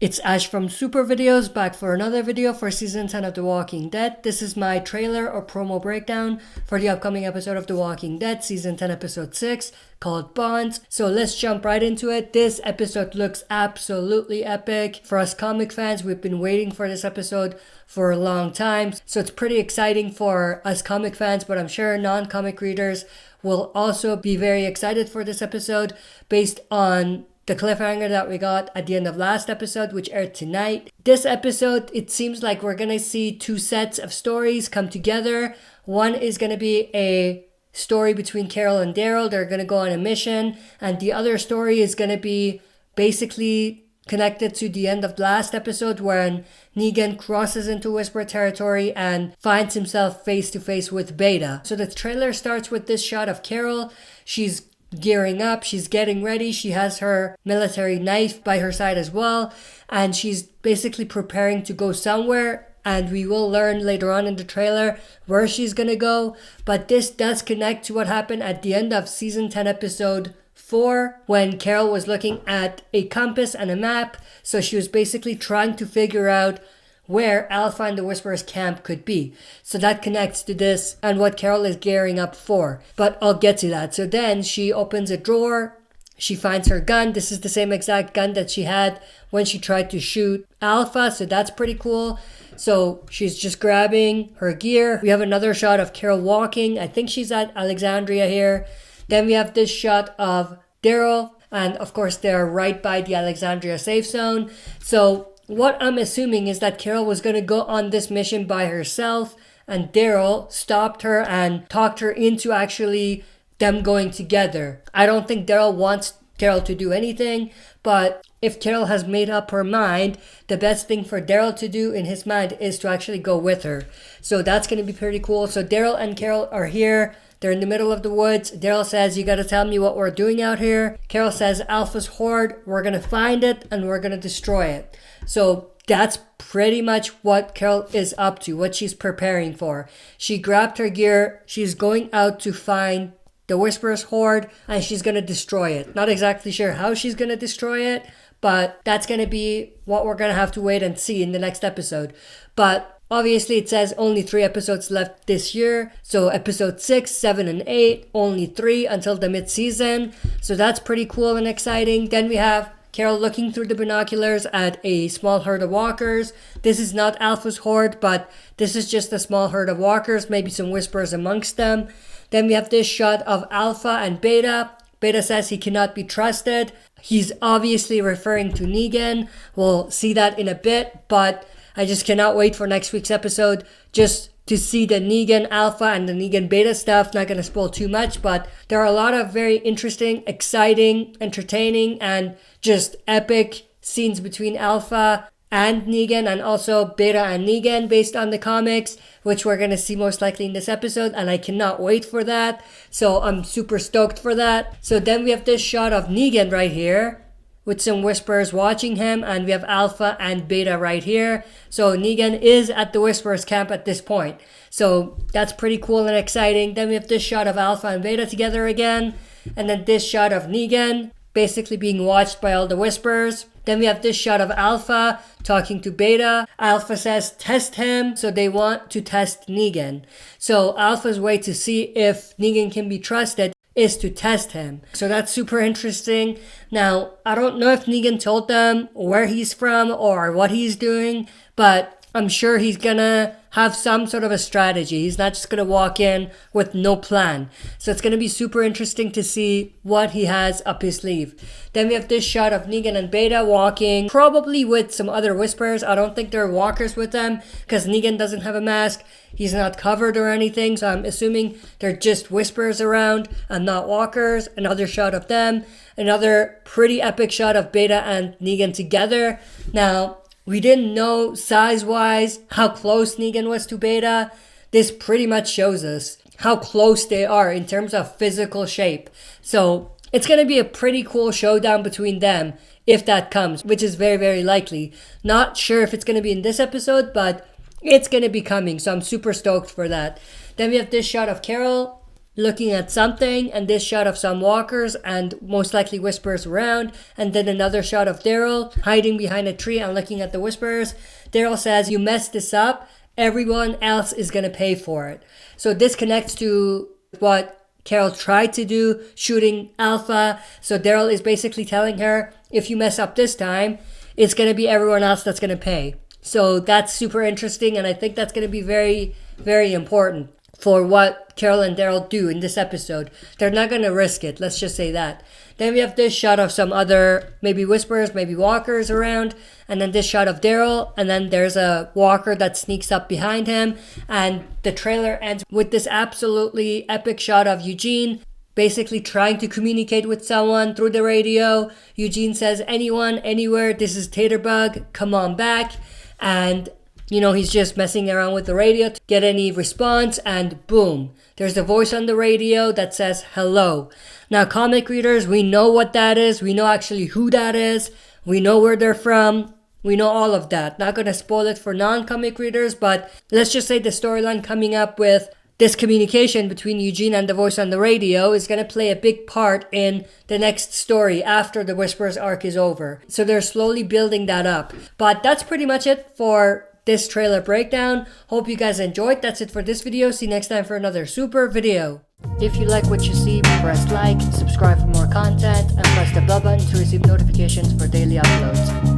It's Ash from Super Videos, back for another video for Season 10 of The Walking Dead. This is my trailer or promo breakdown for the upcoming episode of The Walking Dead, Season 10, Episode 6, called Bonds. So let's jump right into it. This episode looks absolutely epic. For us comic fans, we've been waiting for this episode for a long time. So it's pretty exciting for us comic fans, but I'm sure non-comic readers will also be very excited for this episode based on the cliffhanger that we got at the end of last episode, which aired tonight. This episode, it seems like we're gonna see two sets of stories come together. One is gonna be a story between Carol and Daryl. They're gonna go on a mission. And the other story is gonna be basically connected to the end of last episode when Negan crosses into Whisper territory and finds himself face to face with Beta. So the trailer starts with this shot of Carol. She's gearing up, she's getting ready, she has her military knife by her side as well, and she's basically preparing to go somewhere, and we will learn later on in the trailer where she's gonna go. But this does connect to what happened at the end of Season 10 Episode 4 when Carol was looking at a compass and a map. So she was basically trying to figure out where Alpha and the Whisperers camp could be. So that connects to this and what Carol is gearing up for. But I'll get to that. So then she opens a drawer. She finds her gun. This is the same exact gun that she had when she tried to shoot Alpha. So that's pretty cool. So she's just grabbing her gear. We have another shot of Carol walking. I think she's at Alexandria here. Then we have this shot of Daryl. And of course, they're right by the Alexandria safe zone. So what I'm assuming is that Carol was going to go on this mission by herself, and Daryl stopped her and talked her into actually them going together. I don't think Daryl wants Carol to do anything, but if Carol has made up her mind, the best thing for Daryl to do in his mind is to actually go with her. So that's going to be pretty cool. So Daryl and Carol are here. They're in the middle of the woods. Daryl says, "You got to tell me what we're doing out here." Carol says, "Alpha's horde, we're going to find it and we're going to destroy it." So that's pretty much what Carol is up to, what she's preparing for. She grabbed her gear. She's going out to find the Whisperer's horde and she's going to destroy it. Not exactly sure how she's going to destroy it, but that's going to be what we're going to have to wait and see in the next episode. But obviously, it says only 3 episodes left this year. So episode 6, 7, and 8, only 3 until the mid-season. So that's pretty cool and exciting. Then we have Carol looking through the binoculars at a small herd of walkers. This is not Alpha's horde, but this is just a small herd of walkers, maybe some Whisperers amongst them. Then we have this shot of Alpha and Beta. Beta says he cannot be trusted. He's obviously referring to Negan. We'll see that in a bit, but I just cannot wait for next week's episode just to see the Negan Alpha and the Negan Beta stuff. Not going to spoil too much, but there are a lot of very interesting, exciting, entertaining, and just epic scenes between Alpha and Negan, and also Beta and Negan based on the comics, which we're going to see most likely in this episode, and I cannot wait for that. So I'm super stoked for that. So then we have this shot of Negan right here with some Whisperers watching him, and we have Alpha and Beta right here. So Negan is at the Whisperers camp at this point. So that's pretty cool and exciting. Then we have this shot of Alpha and Beta together again, and then this shot of Negan basically being watched by all the Whisperers. Then we have this shot of Alpha talking to Beta. Alpha says, "Test him." So they want to test Negan. So Alpha's way to see if Negan can be trusted is to test him. So that's super interesting. Now, I don't know if Negan told them where he's from or what he's doing, but I'm sure he's gonna have some sort of a strategy. He's not just gonna walk in with no plan. So it's gonna be super interesting to see what he has up his sleeve. Then we have this shot of Negan and Beta walking, probably with some other Whisperers. I don't think there are walkers with them because Negan doesn't have a mask. He's not covered or anything, so I'm assuming they're just Whisperers around and not walkers. Another shot of them. Another pretty epic shot of Beta and Negan together. Now, we didn't know size-wise how close Negan was to Beta. This pretty much shows us how close they are in terms of physical shape. So it's going to be a pretty cool showdown between them if that comes, which is very, very likely. Not sure if it's going to be in this episode, but it's going to be coming. So I'm super stoked for that. Then we have this shot of Carol looking at something, and this shot of some walkers and most likely Whisperers around, and then another shot of Daryl hiding behind a tree and looking at the Whisperers. Daryl says, "You messed this up, everyone else is gonna pay for it." So this connects to what Carol tried to do, shooting Alpha. So Daryl is basically telling her, if you mess up this time, it's gonna be everyone else that's gonna pay. So that's super interesting, and I think that's gonna be very, very important for what Carol and Daryl do in this episode. They're not going to risk it, let's just say that. Then we have this shot of some other, maybe Whisperers, maybe Walkers around, and then this shot of Daryl, and then there's a Walker that sneaks up behind him, and the trailer ends with this absolutely epic shot of Eugene basically trying to communicate with someone through the radio. Eugene says, "Anyone, anywhere, this is Taterbug, come on back," and he's just messing around with the radio to get any response, and boom, there's a voice on the radio that says hello. Now, comic readers, we know what that is. We know actually who that is. We know where they're from. We know all of that. Not going to spoil it for non-comic readers, but let's just say the storyline coming up with this communication between Eugene and the voice on the radio is going to play a big part in the next story after the Whisperers arc is over. So they're slowly building that up. But that's pretty much it for this trailer breakdown. Hope you guys enjoyed. That's it for this video. See you next time for another super video. If you like what you see, press like, subscribe for more content, and press the bell button to receive notifications for daily uploads.